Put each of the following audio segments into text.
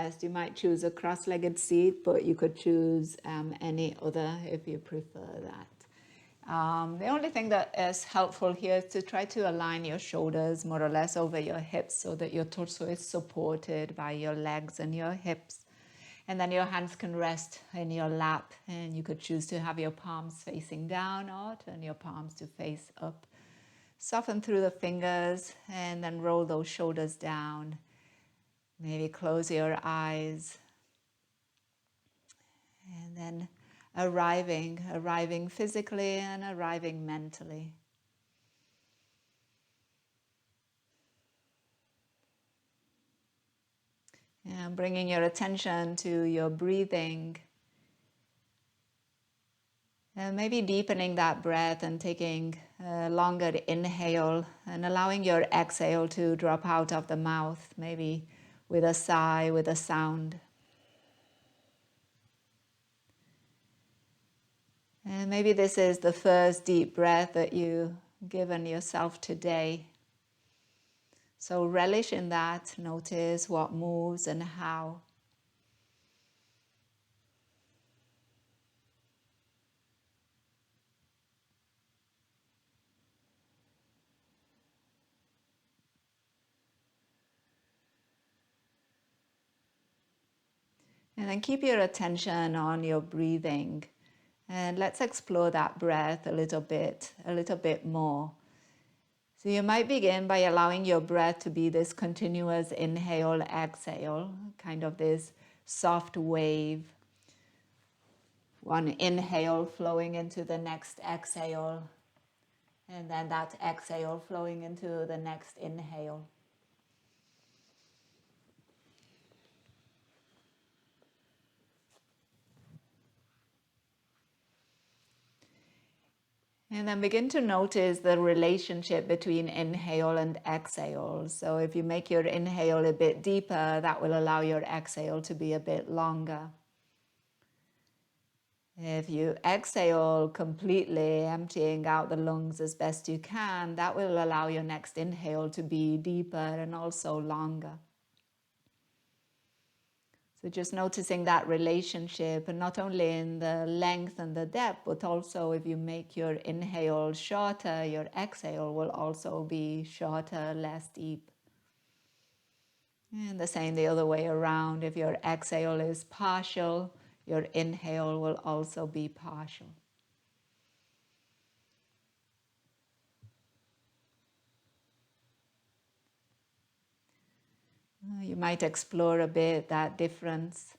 chest. You might choose a cross-legged seat, but you could choose any other if you prefer that. The only thing that is helpful here is to try to align your shoulders more or less over your hips so that your torso is supported by your legs and your hips. And then your hands can rest in your lap, and you could choose to have your palms facing down or turn your palms to face up. Soften through the fingers and then roll those shoulders down. Maybe close your eyes. And then arriving physically and arriving mentally. And bringing your attention to your breathing. And maybe deepening that breath and taking a longer inhale and allowing your exhale to drop out of the mouth, maybe with a sigh, with a sound. And maybe this is the first deep breath that you've given yourself today. So relish in that, notice what moves and how. And then keep your attention on your breathing. And let's explore that breath a little bit more. So you might begin by allowing your breath to be this continuous inhale, exhale, kind of this soft wave. One inhale flowing into the next exhale, and then that exhale flowing into the next inhale. And then begin to notice the relationship between inhale and exhale. So if you make your inhale a bit deeper, that will allow your exhale to be a bit longer. If you exhale completely, emptying out the lungs as best you can, that will allow your next inhale to be deeper and also longer. So just noticing that relationship, and not only in the length and the depth, but also if you make your inhale shorter, your exhale will also be shorter, less deep. And the same the other way around. If your exhale is partial, your inhale will also be partial. You might explore a bit that difference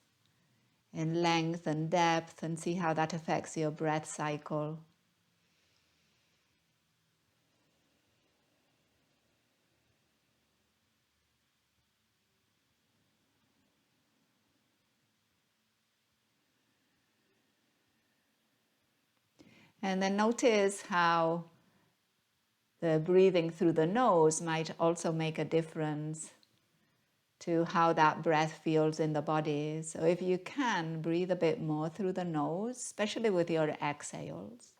in length and depth and see how that affects your breath cycle. And then notice how the breathing through the nose might also make a difference to how that breath feels in the body. So if you can, breathe a bit more through the nose, especially with your exhales.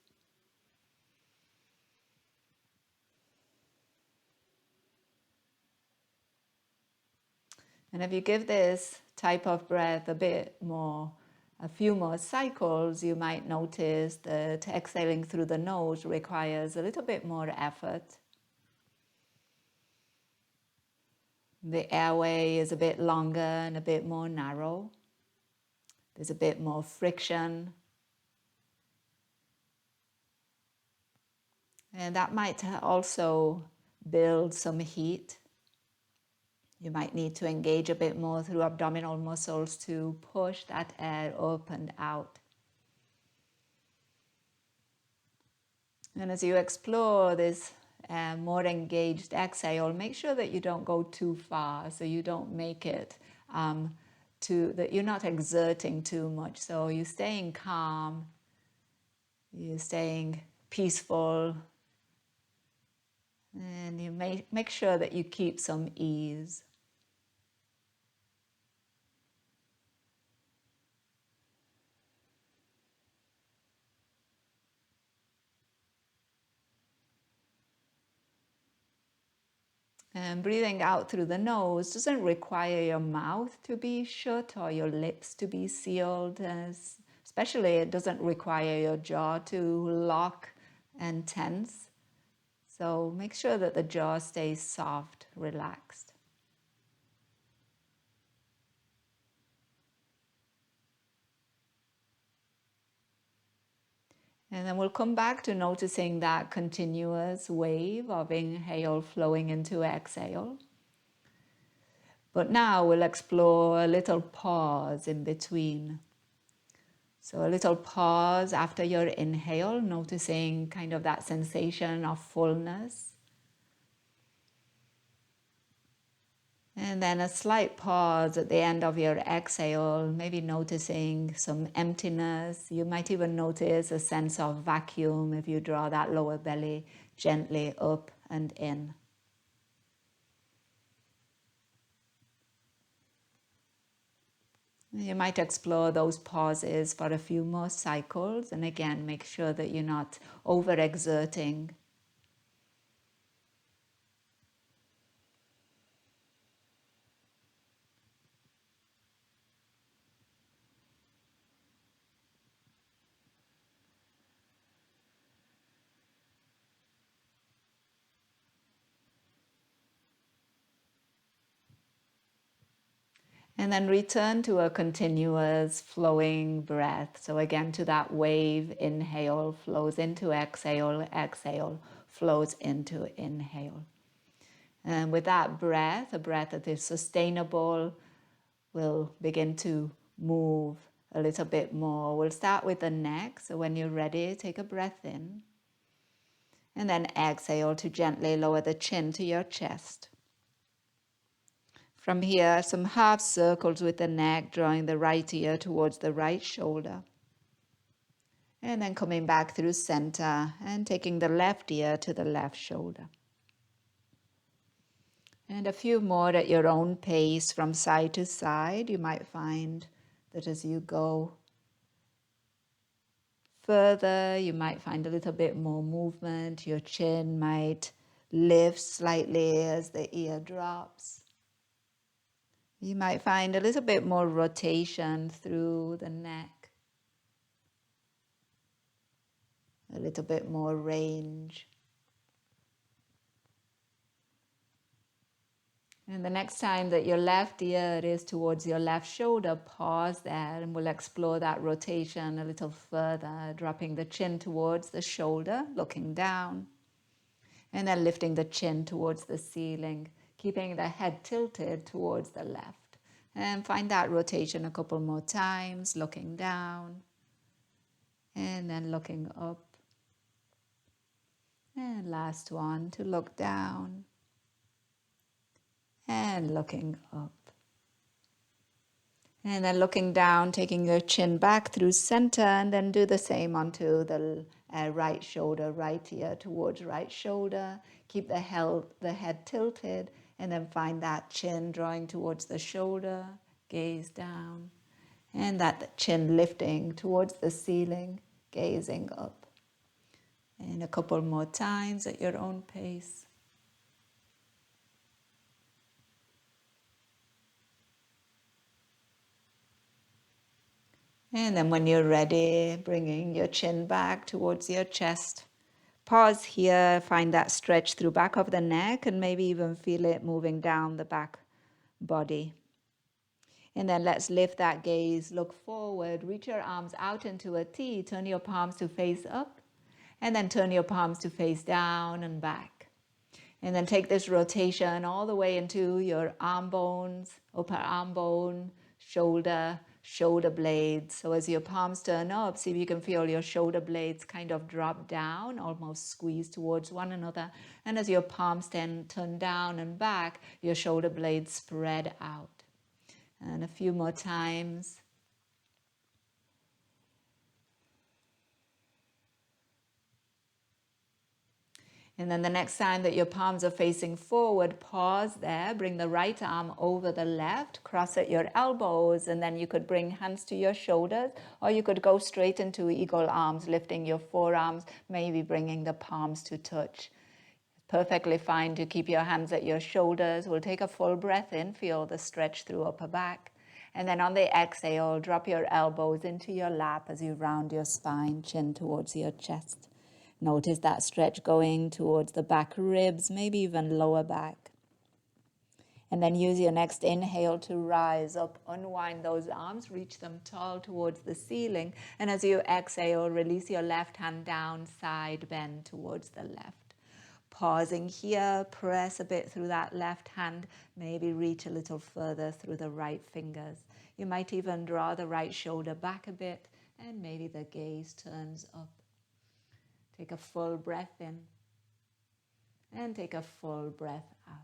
And if you give this type of breath a few more cycles, you might notice that exhaling through the nose requires a little bit more effort. The airway is a bit longer and a bit more narrow. There's a bit more friction. And that might also build some heat. You might need to engage a bit more through abdominal muscles to push that air up and out. And as you explore this more engaged exhale, make sure that you don't go too far, so you don't make it that you're not exerting too much. So you're staying calm, you're staying peaceful, and you make sure that you keep some ease. And breathing out through the nose doesn't require your mouth to be shut or your lips to be sealed, especially it doesn't require your jaw to lock and tense. So make sure that the jaw stays soft, relaxed. And then we'll come back to noticing that continuous wave of inhale flowing into exhale. But now we'll explore a little pause in between. So a little pause after your inhale, noticing kind of that sensation of fullness. And then a slight pause at the end of your exhale, maybe noticing some emptiness. You might even notice a sense of vacuum if you draw that lower belly gently up and in. You might explore those pauses for a few more cycles, and again, make sure that you're not overexerting. And then return to a continuous flowing breath. So again, to that wave, inhale flows into exhale, exhale flows into inhale. And with that breath, a breath that is sustainable, we'll begin to move a little bit more. We'll start with the neck. So when you're ready, take a breath in. And then exhale to gently lower the chin to your chest. From here, some half circles with the neck, drawing the right ear towards the right shoulder. And then coming back through center and taking the left ear to the left shoulder. And a few more at your own pace from side to side. You might find that as you go further, you might find a little bit more movement. Your chin might lift slightly as the ear drops. You might find a little bit more rotation through the neck, a little bit more range. And the next time that your left ear is towards your left shoulder, pause there and we'll explore that rotation a little further, dropping the chin towards the shoulder, looking down, and then lifting the chin towards the ceiling, keeping the head tilted towards the left. And find that rotation a couple more times, looking down, and then looking up. And last one, to look down, and looking up. And then looking down, taking your chin back through center, and then do the same onto the right shoulder, right ear towards right shoulder. Keep the head tilted, and then find that chin drawing towards the shoulder, gaze down, and that chin lifting towards the ceiling, gazing up. And a couple more times at your own pace. And then when you're ready, bringing your chin back towards your chest. Pause here, find that stretch through back of the neck and maybe even feel it moving down the back body. And then let's lift that gaze, look forward, reach your arms out into a T, turn your palms to face up, and then turn your palms to face down and back. And then take this rotation all the way into your arm bones, upper arm bone, shoulder blades. So as your palms turn up, see if you can feel your shoulder blades kind of drop down, almost squeeze towards one another. And as your palms turn down and back, your shoulder blades spread out. And a few more times. And then the next time that your palms are facing forward, pause there, bring the right arm over the left, cross at your elbows, and then you could bring hands to your shoulders, or you could go straight into eagle arms, lifting your forearms, maybe bringing the palms to touch. Perfectly fine to keep your hands at your shoulders. We'll take a full breath in, feel the stretch through upper back. And then on the exhale, drop your elbows into your lap as you round your spine, chin towards your chest. Notice that stretch going towards the back ribs, maybe even lower back. And then use your next inhale to rise up, unwind those arms, reach them tall towards the ceiling. And as you exhale, release your left hand down, side bend towards the left. Pausing here, press a bit through that left hand, maybe reach a little further through the right fingers. You might even draw the right shoulder back a bit, and maybe the gaze turns up. Take a full breath in, and take a full breath out.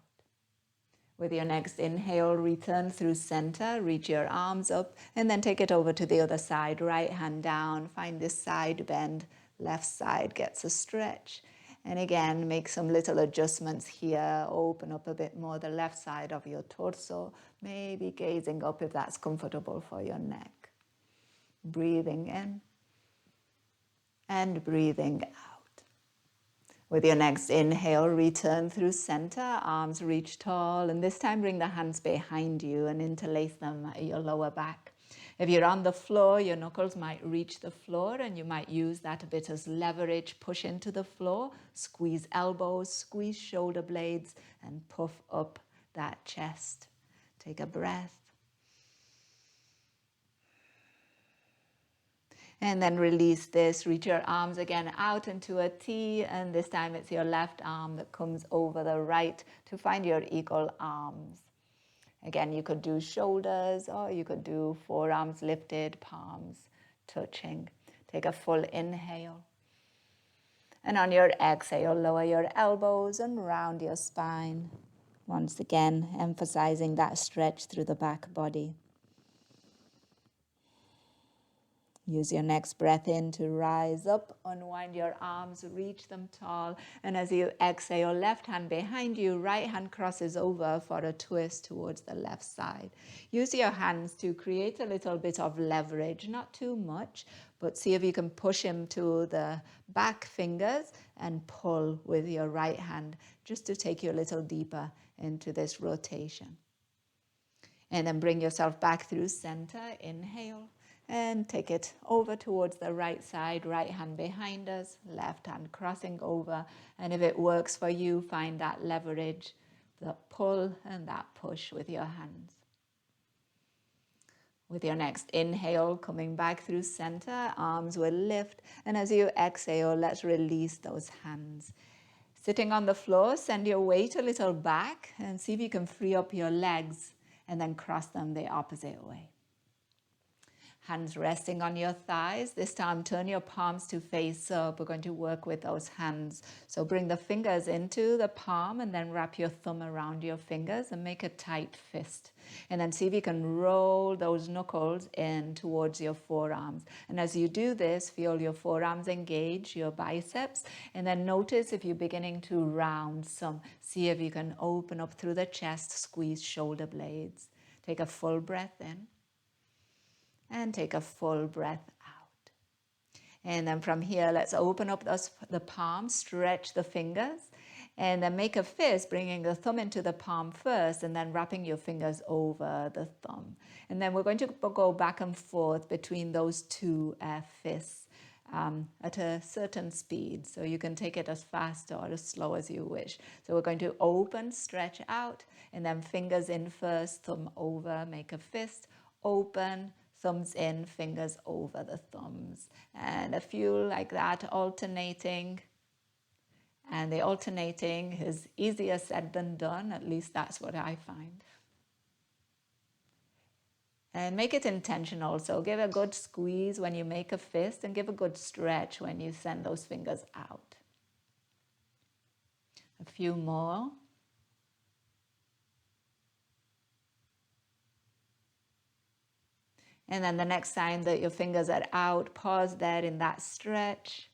With your next inhale, return through center, reach your arms up, and then take it over to the other side, right hand down, find this side bend, left side gets a stretch. And again, make some little adjustments here, open up a bit more the left side of your torso, maybe gazing up if that's comfortable for your neck. Breathing in and breathing out. With your next inhale, return through center, arms reach tall, and this time bring the hands behind you and interlace them at your lower back. If you're on the floor, your knuckles might reach the floor, and you might use that a bit as leverage. Push into the floor, squeeze elbows, squeeze shoulder blades, and puff up that chest. Take a breath. And then release this, reach your arms again out into a T, and this time it's your left arm that comes over the right to find your equal arms. Again, you could do shoulders, or you could do forearms lifted, palms touching. Take a full inhale. And on your exhale, lower your elbows and round your spine. Once again, emphasizing that stretch through the back body. Use your next breath in to rise up, unwind your arms, reach them tall. And as you exhale, left hand behind you, right hand crosses over for a twist towards the left side. Use your hands to create a little bit of leverage, not too much, but see if you can push him to the back fingers and pull with your right hand, just to take you a little deeper into this rotation. And then bring yourself back through center, inhale. And take it over towards the right side, right hand behind us, left hand crossing over. And if it works for you, find that leverage, that pull and that push with your hands. With your next inhale, coming back through center, arms will lift. And as you exhale, let's release those hands. Sitting on the floor, send your weight a little back and see if you can free up your legs and then cross them the opposite way. Hands resting on your thighs. This time, turn your palms to face up. We're going to work with those hands. So bring the fingers into the palm and then wrap your thumb around your fingers and make a tight fist. And then see if you can roll those knuckles in towards your forearms. And as you do this, feel your forearms engage, your biceps. And then notice if you're beginning to round some. See if you can open up through the chest, squeeze shoulder blades. Take a full breath in. And take a full breath out. And then from here, let's open up the palm, stretch the fingers, and then make a fist, bringing the thumb into the palm first, and then wrapping your fingers over the thumb. And then we're going to go back and forth between those two fists at a certain speed. So you can take it as fast or as slow as you wish. So we're going to open, stretch out, and then fingers in first, thumb over, make a fist, open, thumbs in, fingers over the thumbs. And a few like that, alternating. And the alternating is easier said than done, at least that's what I find. And make it intentional. So give a good squeeze when you make a fist and give a good stretch when you send those fingers out. A few more. And then the next time that your fingers are out, pause there in that stretch.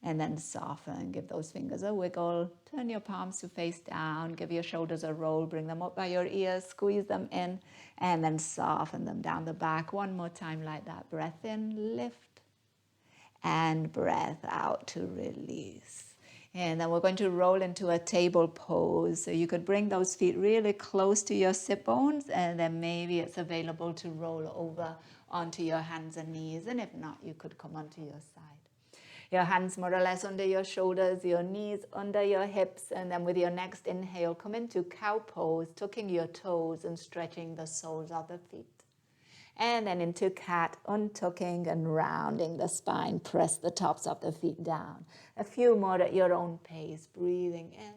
And then soften, give those fingers a wiggle. Turn your palms to face down, give your shoulders a roll, bring them up by your ears, squeeze them in, and then soften them down the back. One more time like that. Breath in, lift, and breath out to release. And then we're going to roll into a table pose. So you could bring those feet really close to your sit bones, and then maybe it's available to roll over onto your hands and knees. And if not, you could come onto your side. Your hands more or less under your shoulders, your knees under your hips. And then with your next inhale, come into cow pose, tucking your toes and stretching the soles of the feet. And then into cat, untucking and rounding the spine. Press the tops of the feet down. A few more at your own pace. Breathing in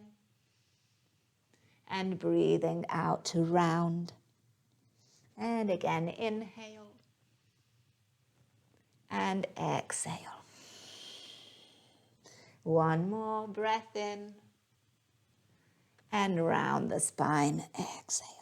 and breathing out to round. And again, inhale and exhale. One more breath in and round the spine. Exhale.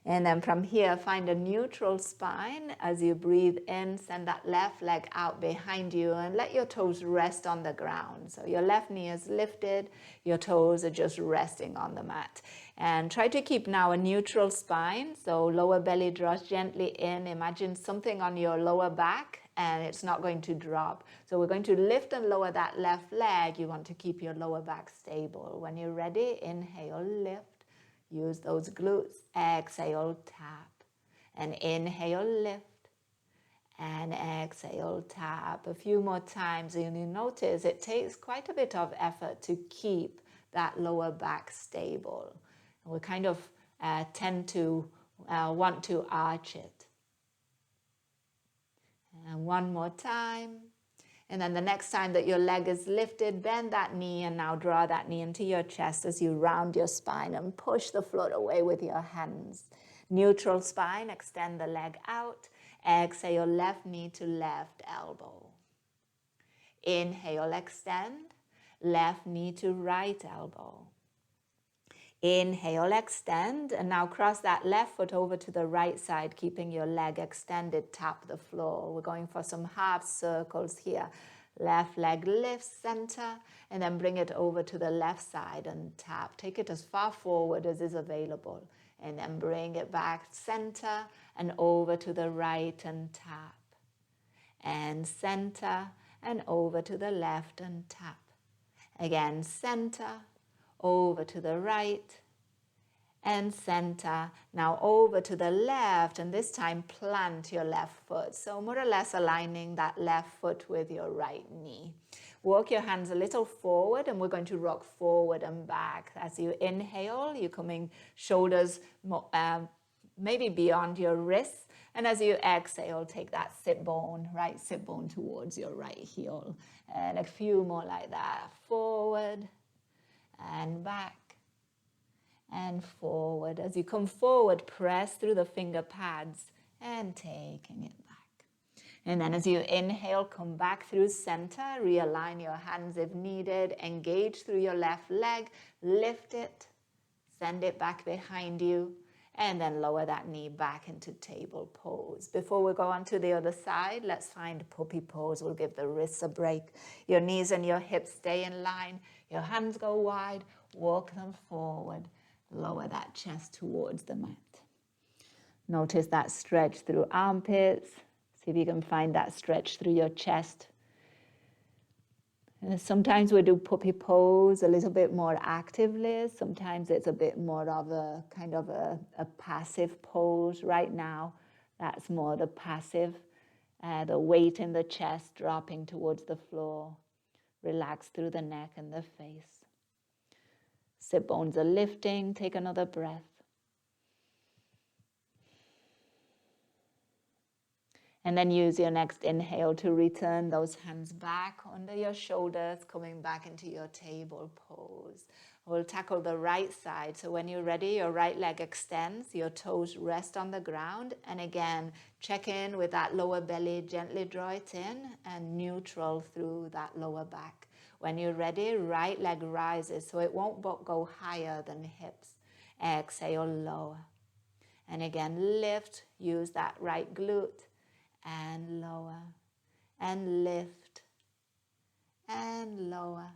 And then from here, find a neutral spine. As you breathe in, send that left leg out behind you and let your toes rest on the ground. So your left knee is lifted, your toes are just resting on the mat. And try to keep now a neutral spine. So lower belly draws gently in. Imagine something on your lower back and it's not going to drop. So we're going to lift and lower that left leg. You want to keep your lower back stable. When you're ready, inhale, lift. Use those glutes. Exhale, tap. And inhale, lift. And exhale, tap. A few more times and you notice it takes quite a bit of effort to keep that lower back stable. And we kind of tend to want to arch it. And one more time. And then the next time that your leg is lifted, bend that knee and now draw that knee into your chest as you round your spine and push the floor away with your hands. Neutral spine, extend the leg out. Exhale, left knee to left elbow. Inhale, extend. Left knee to right elbow. Inhale, extend, and now cross that left foot over to the right side, keeping your leg extended, tap the floor. We're going for some half circles here. Left leg lifts, center, and then bring it over to the left side and tap. Take it as far forward as is available, and then bring it back, center, and over to the right and tap. And center, and over to the left and tap. Again, center, over to the right and center. Now over to the left, and this time plant your left foot. So more or less aligning that left foot with your right knee. Walk your hands a little forward and we're going to rock forward and back. As you inhale, you're coming shoulders maybe beyond your wrists. And as you exhale, take that sit bone, right sit bone towards your right heel. And a few more like that. Forward and back and forward. As you come forward, press through the finger pads and taking it back. And then as you inhale, come back through center, realign your hands if needed, engage through your left leg, lift it, send it back behind you, and then lower that knee back into table pose. Before we go on to the other side, let's find puppy pose. We'll give the wrists a break. Your knees and your hips stay in line. Your hands go wide, walk them forward. Lower that chest towards the mat. Notice that stretch through armpits. See if you can find that stretch through your chest. And sometimes we do puppy pose a little bit more actively. Sometimes it's a bit more of a kind of a passive pose. Right now, that's more the passive. The weight in the chest dropping towards the floor. Relax through the neck and the face. Sit bones are lifting. Take another breath. And then use your next inhale to return those hands back under your shoulders, coming back into your table pose. We'll tackle the right side. So when you're ready, your right leg extends, your toes rest on the ground. And again, check in with that lower belly, gently draw it in and neutral through that lower back. When you're ready, right leg rises so it won't go higher than hips. Exhale, lower. And again, lift, use that right glute. And lower, and lift, and lower,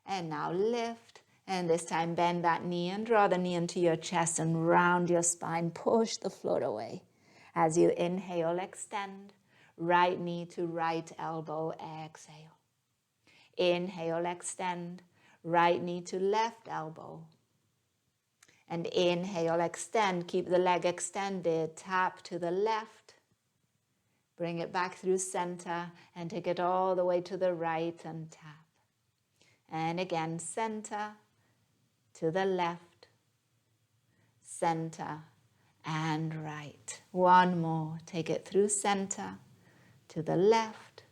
and now lift, and this time bend that knee and draw the knee into your chest and round your spine, push the floor away. As you inhale, extend, right knee to right elbow, exhale. Inhale, extend, right knee to left elbow. And inhale, extend, keep the leg extended, tap to the left. Bring it back through center and take it all the way to the right and tap. And again, center to the left, center and right. One more, take it through center to the left,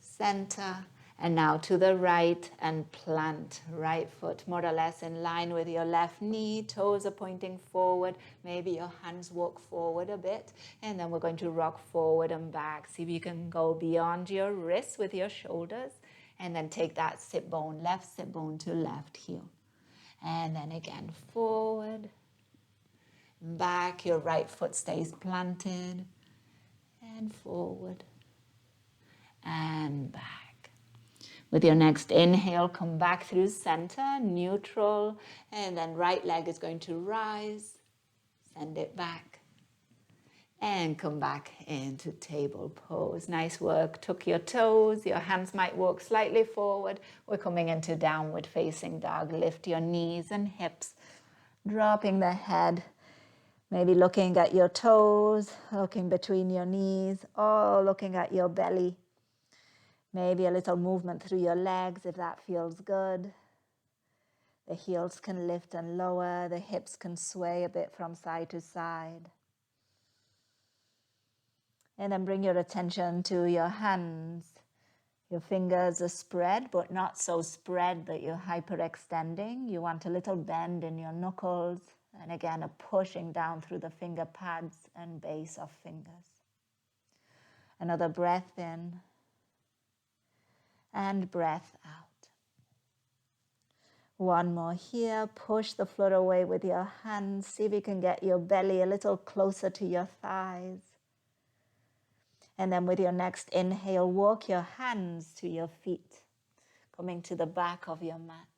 center, and now to the right and plant right foot more or less in line with your left knee. Toes are pointing forward. Maybe your hands walk forward a bit. And then we're going to rock forward and back. See if you can go beyond your wrists with your shoulders. And then take that sit bone, left sit bone to left heel. And then again, forward, back. Your right foot stays planted. And forward and back. With your next inhale, come back through center, neutral, and then right leg is going to rise, send it back, and come back into table pose. Nice work. Tuck your toes, your hands might walk slightly forward. We're coming into downward facing dog. Lift your knees and hips, dropping the head, maybe looking at your toes, looking between your knees, or looking at your belly. Maybe a little movement through your legs if that feels good. The heels can lift and lower. The hips can sway a bit from side to side. And then bring your attention to your hands. Your fingers are spread, but not so spread that you're hyperextending. You want a little bend in your knuckles. And again, a pushing down through the finger pads and base of fingers. Another breath in. And breath out. One more here. Push the floor away with your hands. See if you can get your belly a little closer to your thighs. And then with your next inhale, walk your hands to your feet, coming to the back of your mat.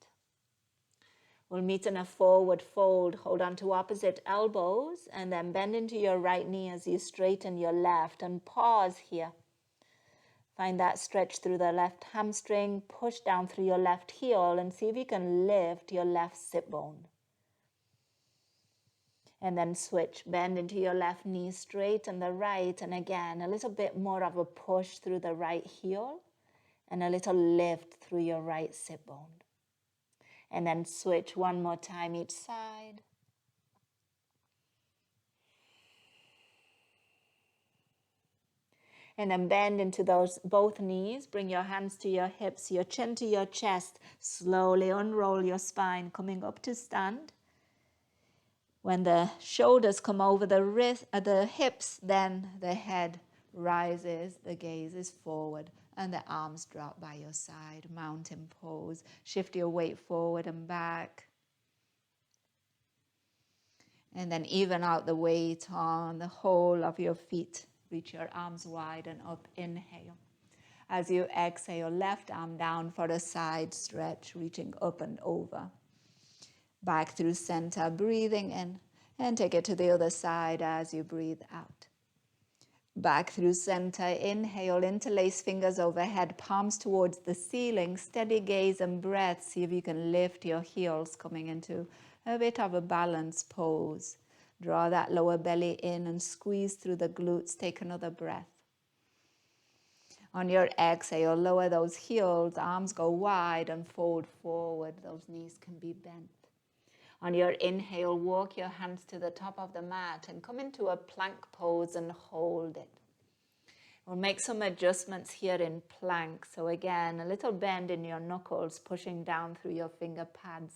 We'll meet in a forward fold. Hold on to opposite elbows and then bend into your right knee as you straighten your left and pause here. Find that stretch through the left hamstring, push down through your left heel and see if you can lift your left sit bone. And then switch, bend into your left knee, straighten the right, and again, a little bit more of a push through the right heel and a little lift through your right sit bone. And then switch one more time each side. And then bend into those both knees. Bring your hands to your hips, your chin to your chest. Slowly unroll your spine, coming up to stand. When the shoulders come over the hips, then the head rises, the gaze is forward, and the arms drop by your side. Mountain pose. Shift your weight forward and back. And then even out the weight on the whole of your feet. Reach your arms wide and up. Inhale. As you exhale, left arm down for a side stretch, reaching up and over. Back through center, breathing in, and take it to the other side as you breathe out. Back through center, inhale, interlace fingers overhead, palms towards the ceiling, steady gaze and breath. See if you can lift your heels, coming into a bit of a balanced pose. Draw that lower belly in and squeeze through the glutes. Take another breath. On your exhale, lower those heels, arms go wide and fold forward. Those knees can be bent. On your inhale, walk your hands to the top of the mat and come into a plank pose and hold it. We'll make some adjustments here in plank. So again, a little bend in your knuckles, pushing down through your finger pads.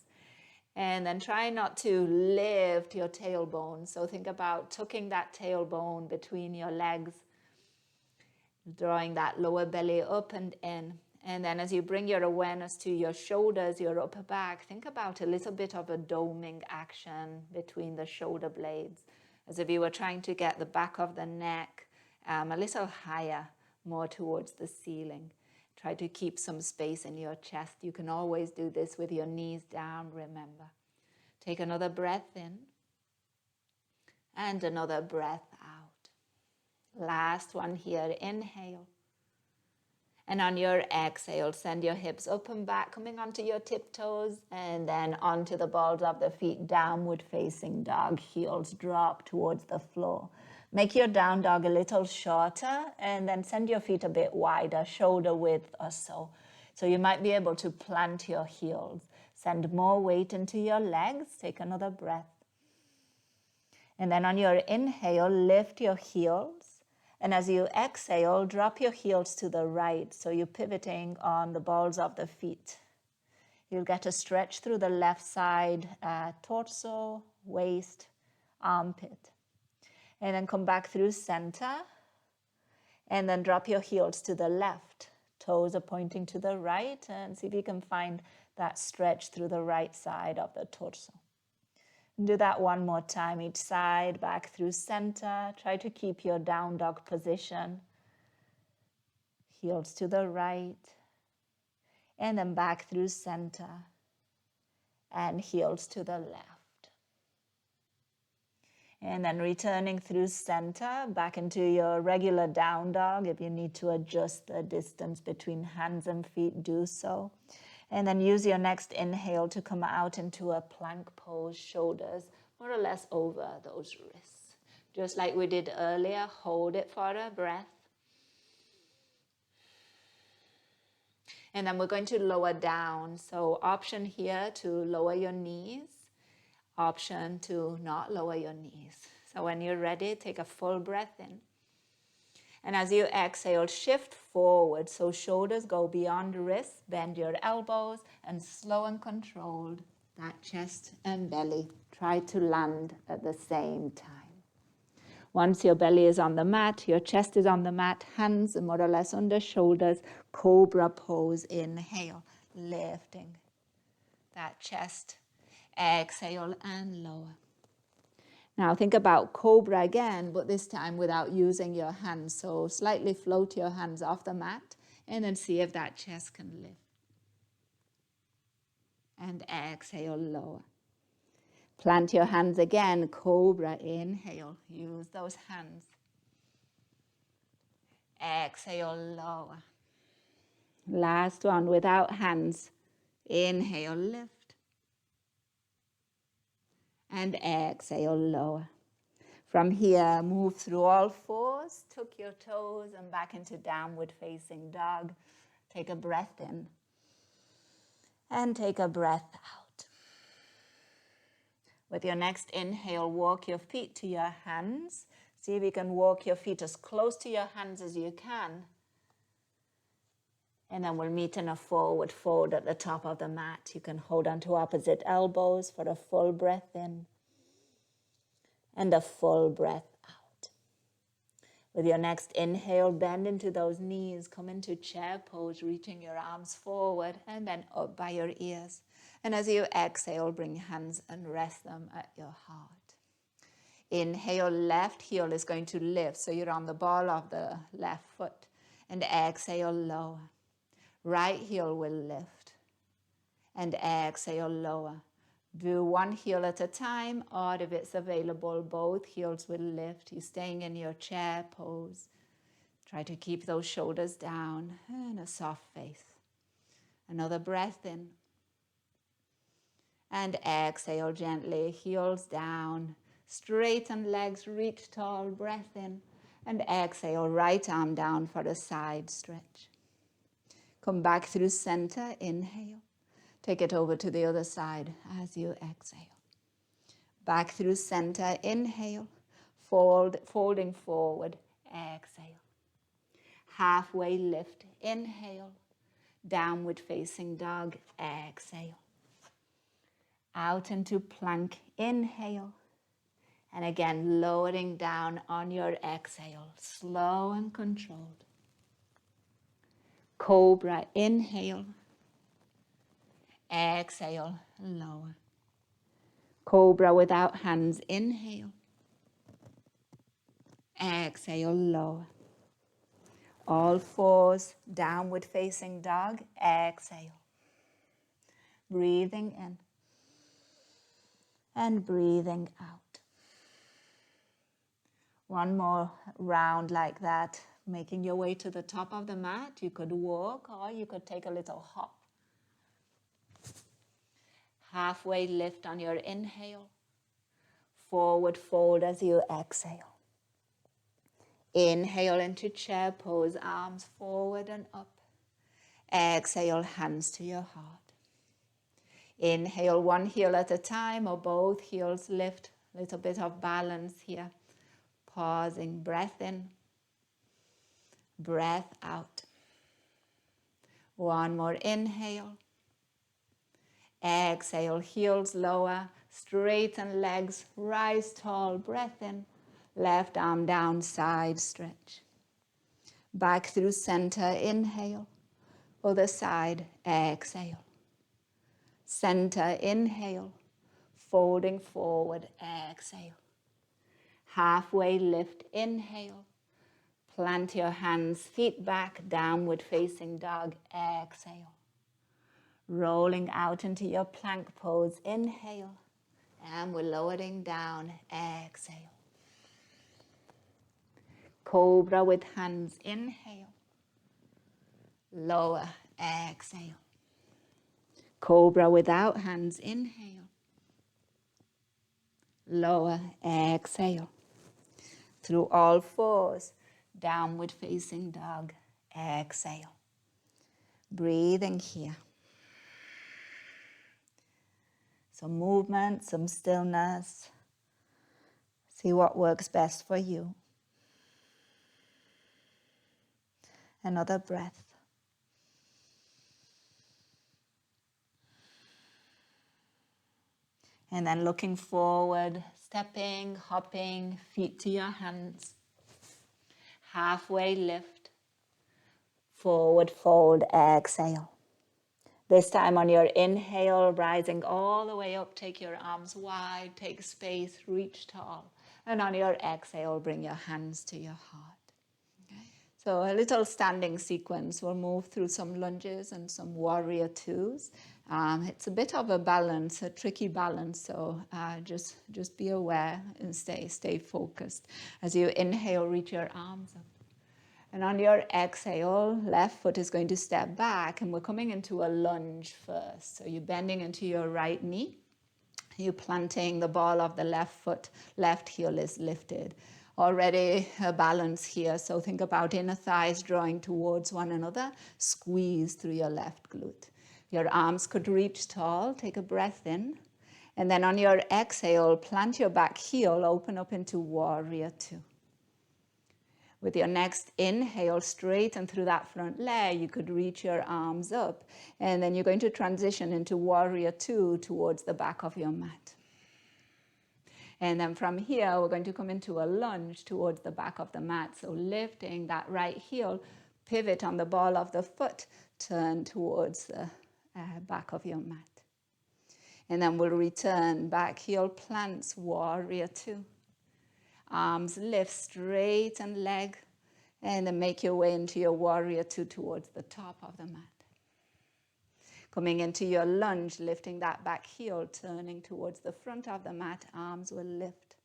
And then try not to lift your tailbone. So think about tucking that tailbone between your legs, drawing that lower belly up and in. And then as you bring your awareness to your shoulders, your upper back, think about a little bit of a doming action between the shoulder blades, as if you were trying to get the back of the neck a little higher, more towards the ceiling. Try to keep some space in your chest. You can always do this with your knees down, remember. Take another breath in and another breath out. Last one here, inhale. And on your exhale, send your hips up and back, coming onto your tiptoes, and then onto the balls of the feet, downward facing dog, heels drop towards the floor. Make your down dog a little shorter, and then send your feet a bit wider, shoulder width or so. So you might be able to plant your heels. Send more weight into your legs. Take another breath. And then on your inhale, lift your heels. And as you exhale, drop your heels to the right. So you're pivoting on the balls of the feet. You'll get a stretch through the left side, torso, waist, armpit. And then come back through center. And then drop your heels to the left. Toes are pointing to the right. And see if you can find that stretch through the right side of the torso. Do that one more time, each side, back through center. Try to keep your down dog position. Heels to the right. And then back through center. And heels to the left. And then returning through center, back into your regular down dog. If you need to adjust the distance between hands and feet, do so. And then use your next inhale to come out into a plank pose, shoulders more or less over those wrists. Just like we did earlier, hold it for a breath. And then we're going to lower down. So option here to lower your knees, option to not lower your knees. So when you're ready, take a full breath in. And as you exhale, shift forward. So shoulders go beyond wrists, bend your elbows, and slow and controlled, that chest and belly. Try to land at the same time. Once your belly is on the mat, your chest is on the mat, hands are more or less under shoulders, cobra pose, inhale, lifting that chest. Exhale and lower. Now think about cobra again, but this time without using your hands. So slightly float your hands off the mat and then see if that chest can lift. And exhale, lower. Plant your hands again, cobra, inhale. Use those hands. Exhale, lower. Last one without hands. Inhale, lift. And exhale, lower. From here, move through all fours, tuck your toes and back into downward facing dog. Take a breath in and take a breath out. With your next inhale, walk your feet to your hands. See if you can walk your feet as close to your hands as you can. And then we'll meet in a forward fold at the top of the mat. You can hold on to opposite elbows for a full breath in and a full breath out. With your next inhale, bend into those knees, come into chair pose, reaching your arms forward and then up by your ears. And as you exhale, bring your hands and rest them at your heart. Inhale, left heel is going to lift, so you're on the ball of the left foot. And exhale, lower. Right heel will lift. And exhale, lower. Do one heel at a time, or if it's available, both heels will lift. You're staying in your chair pose. Try to keep those shoulders down and a soft face. Another breath in. And exhale gently, heels down. Straighten legs, reach tall, breath in. And exhale, right arm down for a side stretch. Come back through center, inhale. Take it over to the other side as you exhale. Back through center, inhale. Folding forward, exhale. Halfway lift, inhale. Downward facing dog, exhale. Out into plank, inhale. And again, lowering down on your exhale, slow and controlled. Cobra, inhale. Exhale, lower. Cobra without hands, inhale. Exhale, lower. All fours, downward facing dog, exhale. Breathing in and breathing out. One more round like that. Making your way to the top of the mat. You could walk or you could take a little hop. Halfway lift on your inhale. Forward fold as you exhale. Inhale into chair pose, arms forward and up. Exhale, hands to your heart. Inhale, one heel at a time or both heels lift. Little bit of balance here. Pausing, breath in, breath out. One more inhale. Exhale, heels lower, straighten legs, rise tall, breath in. Left arm down, side stretch. Back through center, inhale. Other side, exhale. Center, inhale. Folding forward, exhale. Halfway lift, inhale. Plant your hands, feet back, downward facing dog, exhale. Rolling out into your plank pose, inhale. And we're lowering down, exhale. Cobra with hands, inhale. Lower, exhale. Cobra without hands, inhale. Lower, exhale. Through all fours, downward facing dog, exhale. Breathing here. Some movement, some stillness. See what works best for you. Another breath. And then looking forward, stepping, hopping, feet to your hands. Halfway lift. Forward fold, exhale. This time on your inhale, rising all the way up, take your arms wide, take space, reach tall. And on your exhale, bring your hands to your heart. So a little standing sequence. We'll move through some lunges and some warrior twos. It's a bit of a balance, a tricky balance. So just be aware and stay focused. As you inhale, reach your arms up. And on your exhale, left foot is going to step back, and we're coming into a lunge first. So you're bending into your right knee. You're planting the ball of the left foot, left heel is lifted. Already a balance here, so think about inner thighs drawing towards one another. Squeeze through your left glute. Your arms could reach tall, take a breath in. And then on your exhale, plant your back heel, open up into warrior two. With your next inhale, straighten through that front leg. You could reach your arms up. And then you're going to transition into warrior two towards the back of your mat. And then from here, we're going to come into a lunge towards the back of the mat. So lifting that right heel, pivot on the ball of the foot, turn towards the back of your mat. And then we'll return, back heel plants, warrior two. Arms lift, straighten leg, and then make your way into your warrior two towards the top of the mat. Coming into your lunge, lifting that back heel, turning towards the front of the mat, arms will lift.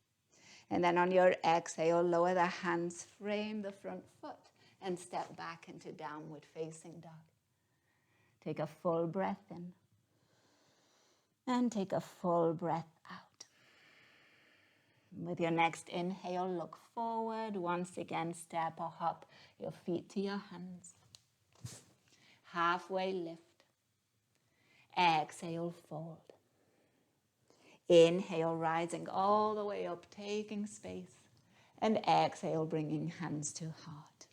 And then on your exhale, lower the hands, frame the front foot, and step back into downward facing dog. Take a full breath in, and take a full breath out. With your next inhale, look forward. Once again, step or hop your feet to your hands. Halfway lift. Exhale, fold. Inhale, rising all the way up, taking space. And exhale, bringing hands to heart.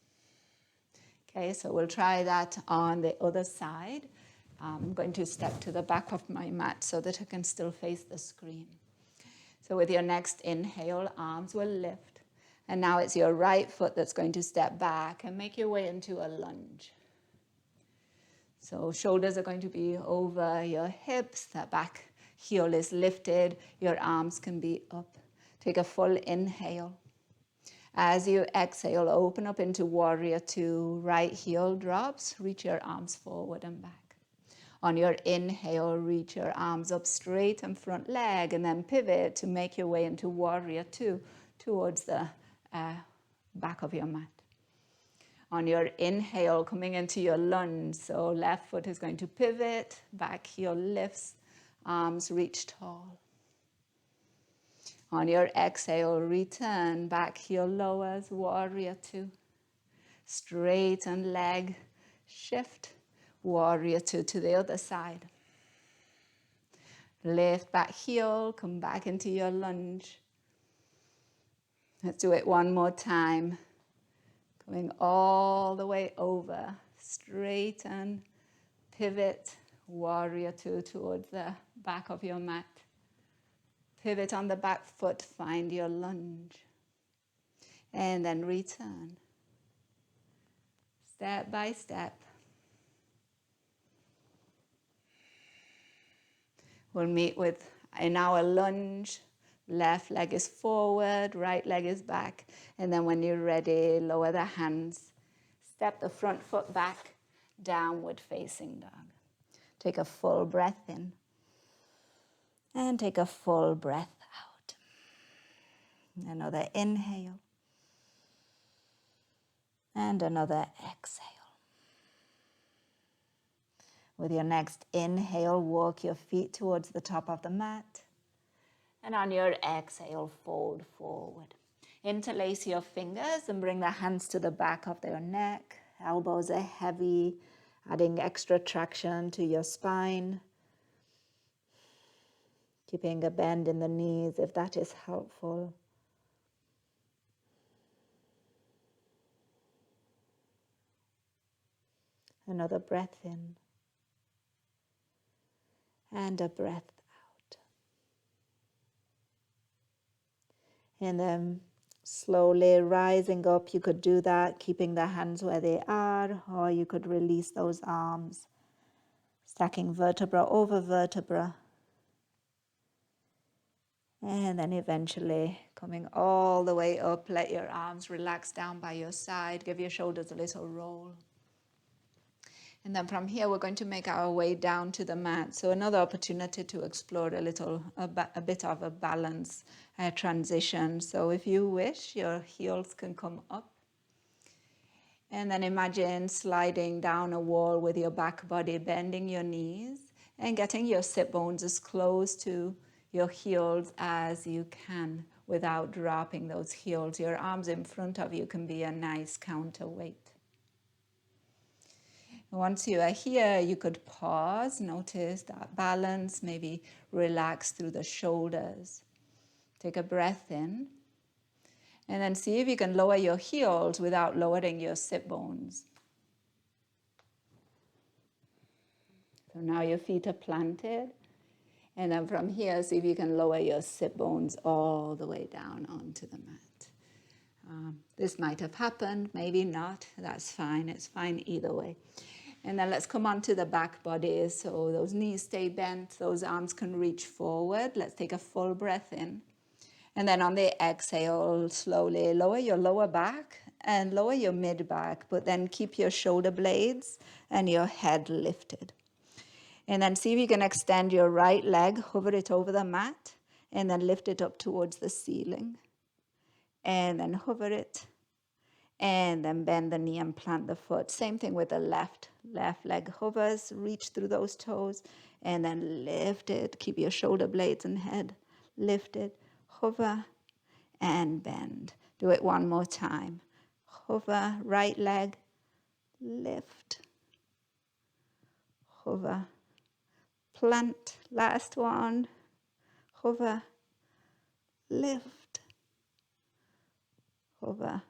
Okay, so we'll try that on the other side. I'm going to step to the back of my mat so that I can still face the screen. So with your next inhale, arms will lift. And now it's your right foot that's going to step back and make your way into a lunge. So shoulders are going to be over your hips, that back heel is lifted, your arms can be up. Take a full inhale. As you exhale, open up into warrior two, right heel drops, reach your arms forward and back. On your inhale, reach your arms up straight and front leg, and then pivot to make your way into warrior two towards the back of your mat. On your inhale, coming into your lunge, so left foot is going to pivot, back heel lifts, arms reach tall. On your exhale, return, back heel lowers, warrior two. Straighten leg, shift, warrior two to the other side. Lift back heel, come back into your lunge. Let's do it one more time. Coming all the way over, straighten, pivot, warrior two towards the back of your mat. Pivot on the back foot, find your lunge. And then return. Step by step. We'll meet with, in our lunge, left leg is forward, right leg is back. And then when you're ready, lower the hands. Step the front foot back, downward facing dog. Take a full breath in. And take a full breath out. Another inhale. And another exhale. With your next inhale, walk your feet towards the top of the mat. And on your exhale, fold forward. Interlace your fingers and bring the hands to the back of your neck. Elbows are heavy, adding extra traction to your spine. Keeping a bend in the knees if that is helpful. Another breath in. And a breath out. And then slowly rising up, you could do that, keeping the hands where they are, or you could release those arms, stacking vertebra over vertebra. And then eventually coming all the way up, let your arms relax down by your side, give your shoulders a little roll. And then from here, we're going to make our way down to the mat. So another opportunity to explore a bit of a balance transition. So if you wish, your heels can come up. And then imagine sliding down a wall with your back body, bending your knees and getting your sit bones as close to your heels as you can without dropping those heels. Your arms in front of you can be a nice counterweight. Once you are here, you could pause, notice that balance, maybe relax through the shoulders. Take a breath in, and then see if you can lower your heels without lowering your sit bones. So now your feet are planted, and then from here, see if you can lower your sit bones all the way down onto the mat. This might have happened, maybe not, that's fine, it's fine either way. And then let's come on to the back body. So those knees stay bent, those arms can reach forward. Let's take a full breath in. And then on the exhale, slowly lower your lower back and lower your mid back, but then keep your shoulder blades and your head lifted. And then see if you can extend your right leg, hover it over the mat, and then lift it up towards the ceiling. And then hover it. And then bend the knee and plant the foot. Same thing with the left. Left leg hovers, reach through those toes, and then lift it. Keep your shoulder blades and head lifted. Hover and bend. Do it one more time. Hover, right leg, lift. Hover, plant. Last one. Hover, lift. Hover.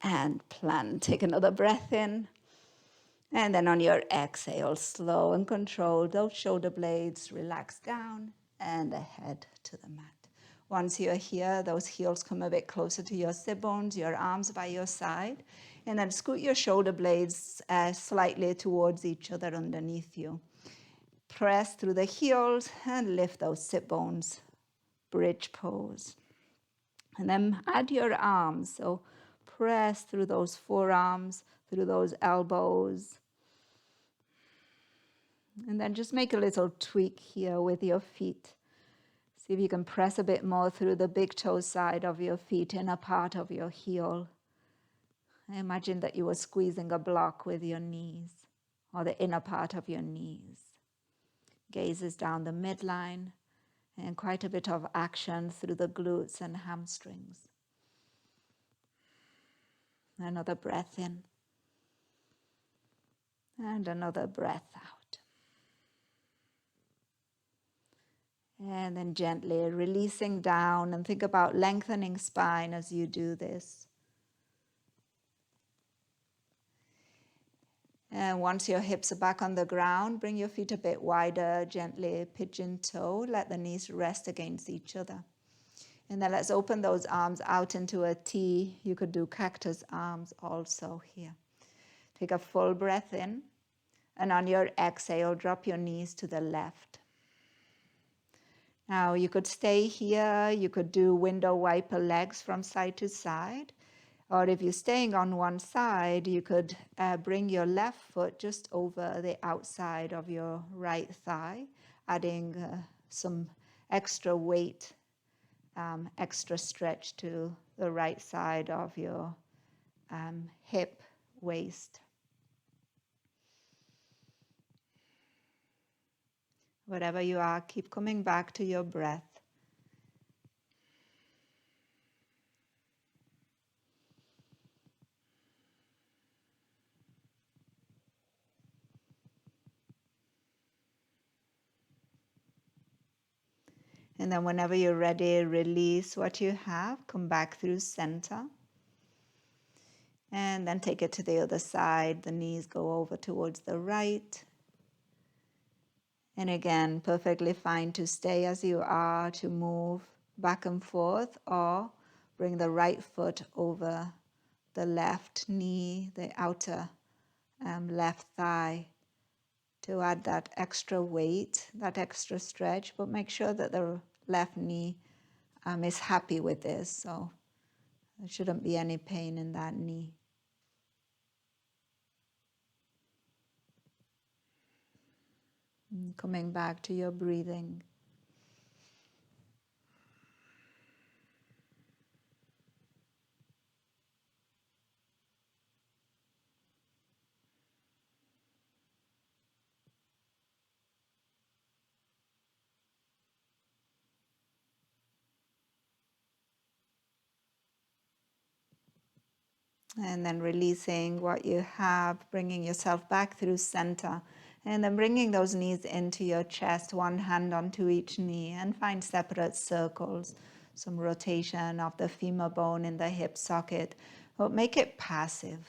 And plant. Take another breath in. And then on your exhale, slow and controlled, those shoulder blades relax down and the head to the mat. Once you're here, those heels come a bit closer to your sit bones, your arms by your side. And then scoot your shoulder blades slightly towards each other underneath you. Press through the heels and lift those sit bones. Bridge pose. And then add your arms. So press through those forearms, through those elbows. And then just make a little tweak here with your feet. See if you can press a bit more through the big toe side of your feet, inner part of your heel. Imagine that you were squeezing a block with your knees or the inner part of your knees. Gazes down the midline and quite a bit of action through the glutes and hamstrings. Another breath in and another breath out. And then gently releasing down, and think about lengthening spine as you do this. And once your hips are back on the ground, bring your feet a bit wider, gently pigeon toe. Let the knees rest against each other. And then let's open those arms out into a T. You could do cactus arms also here. Take a full breath in. And on your exhale, drop your knees to the left. Now you could stay here. You could do window wiper legs from side to side. Or if you're staying on one side, you could bring your left foot just over the outside of your right thigh, adding some extra weight, extra stretch to the right side of your hip, waist. Wherever you are, keep coming back to your breath. And then whenever you're ready, release what you have. Come back through center. And then take it to the other side. The knees go over towards the right. And again, perfectly fine to stay as you are, to move back and forth, or bring the right foot over the left knee, the outer left thigh, to add that extra weight, that extra stretch, but make sure that the left knee is happy with this, so there shouldn't be any pain in that knee. And coming back to your breathing. And then releasing what you have, bringing yourself back through center. And then bringing those knees into your chest, one hand onto each knee, and find separate circles. Some rotation of the femur bone in the hip socket. But make it passive.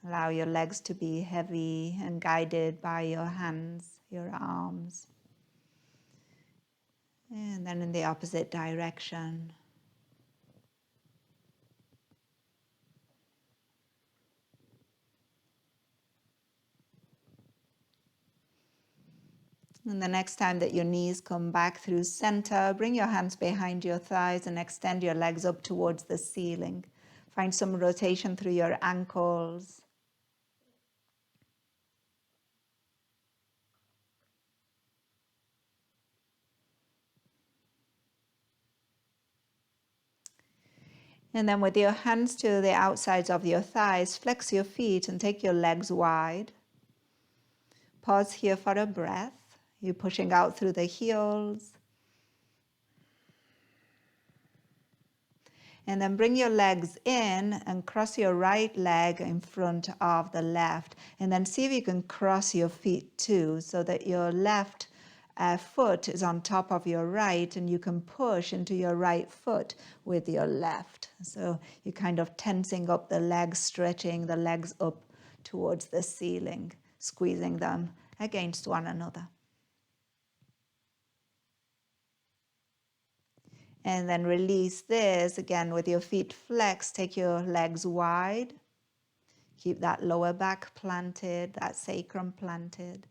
Allow your legs to be heavy and guided by your hands, your arms. And then in the opposite direction. And the next time that your knees come back through center, bring your hands behind your thighs and extend your legs up towards the ceiling. Find some rotation through your ankles. And then with your hands to the outsides of your thighs, flex your feet and take your legs wide. Pause here for a breath. You're pushing out through the heels. And then bring your legs in and cross your right leg in front of the left. And then see if you can cross your feet too, so that your left foot is on top of your right, and you can push into your right foot with your left. So you're kind of tensing up the legs, stretching the legs up towards the ceiling, squeezing them against one another. And then release this again with your feet flexed. Take your legs wide. Keep that lower back planted, that sacrum planted.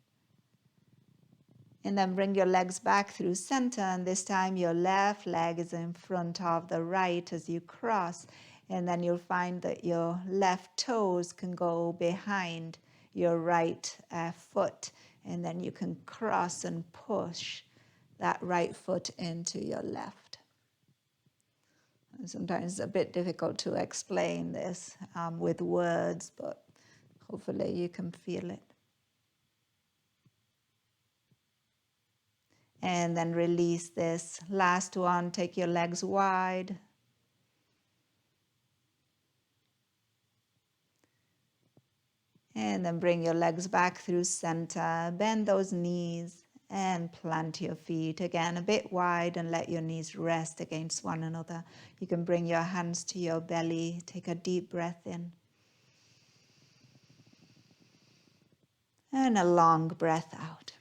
And then bring your legs back through center. And this time your left leg is in front of the right as you cross. And then you'll find that your left toes can go behind your right foot. And then you can cross and push that right foot into your left. Sometimes it's a bit difficult to explain this with words, but hopefully you can feel it. And then release this last one. Take your legs wide. And then bring your legs back through center. Bend those knees and plant your feet again a bit wide and let your knees rest against one another. You can bring your hands to your belly. Take a deep breath in. And a long breath out.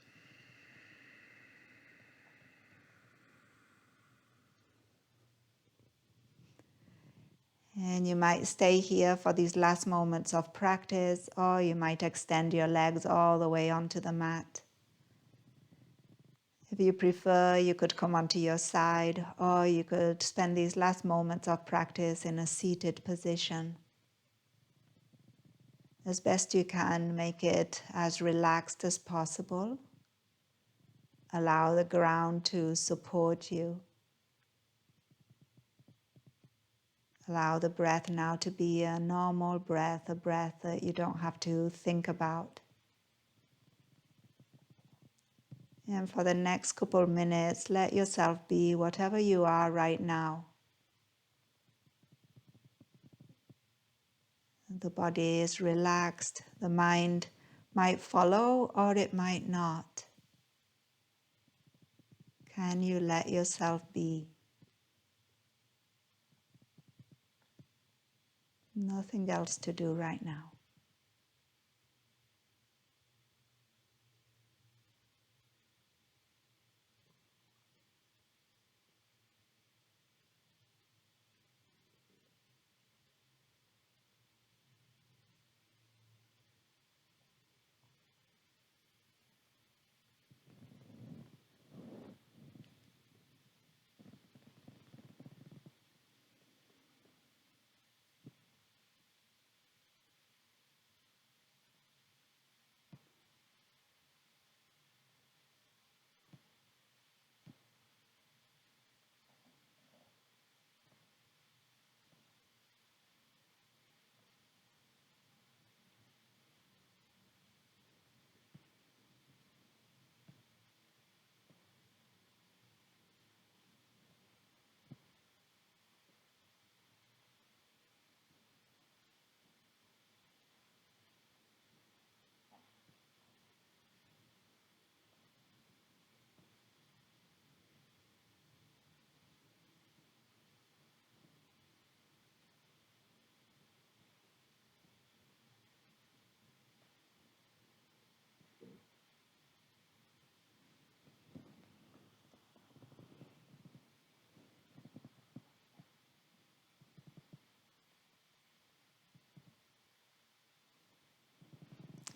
And you might stay here for these last moments of practice, or you might extend your legs all the way onto the mat. If you prefer, you could come onto your side, or you could spend these last moments of practice in a seated position. As best you can, make it as relaxed as possible. Allow the ground to support you. Allow the breath now to be a normal breath, a breath that you don't have to think about. And for the next couple of minutes, let yourself be whatever you are right now. The body is relaxed. The mind might follow or it might not. Can you let yourself be? Nothing else to do right now.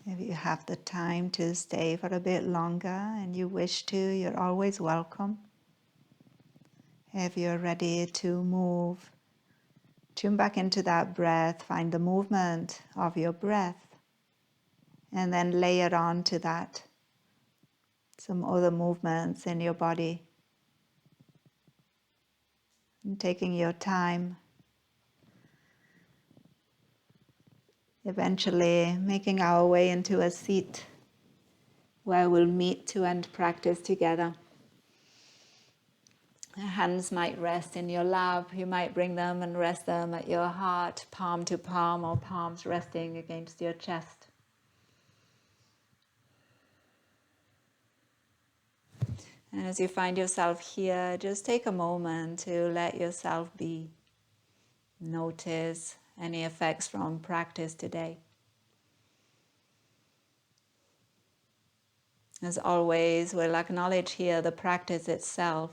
If you have the time to stay for a bit longer and you wish to, you're always welcome. If you're ready to move, tune back into that breath, find the movement of your breath, and then layer on to that some other movements in your body. And taking your time, eventually making our way into a seat where we'll meet to end practice together. Hands might rest in your lap. You might bring them and rest them at your heart, palm to palm, or palms resting against your chest. And as you find yourself here, just take a moment to let yourself be. Notice any effects from practice today. As always, we'll acknowledge here the practice itself.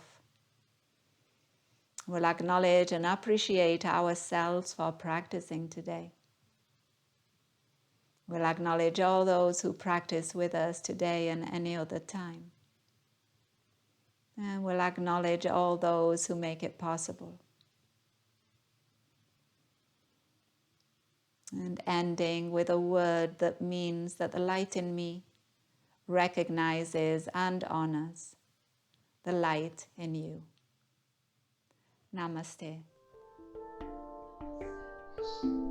We'll acknowledge and appreciate ourselves for practicing today. We'll acknowledge all those who practice with us today and any other time. And we'll acknowledge all those who make it possible. And ending with a word that means that the light in me recognizes and honors the light in you. Namaste. Yes.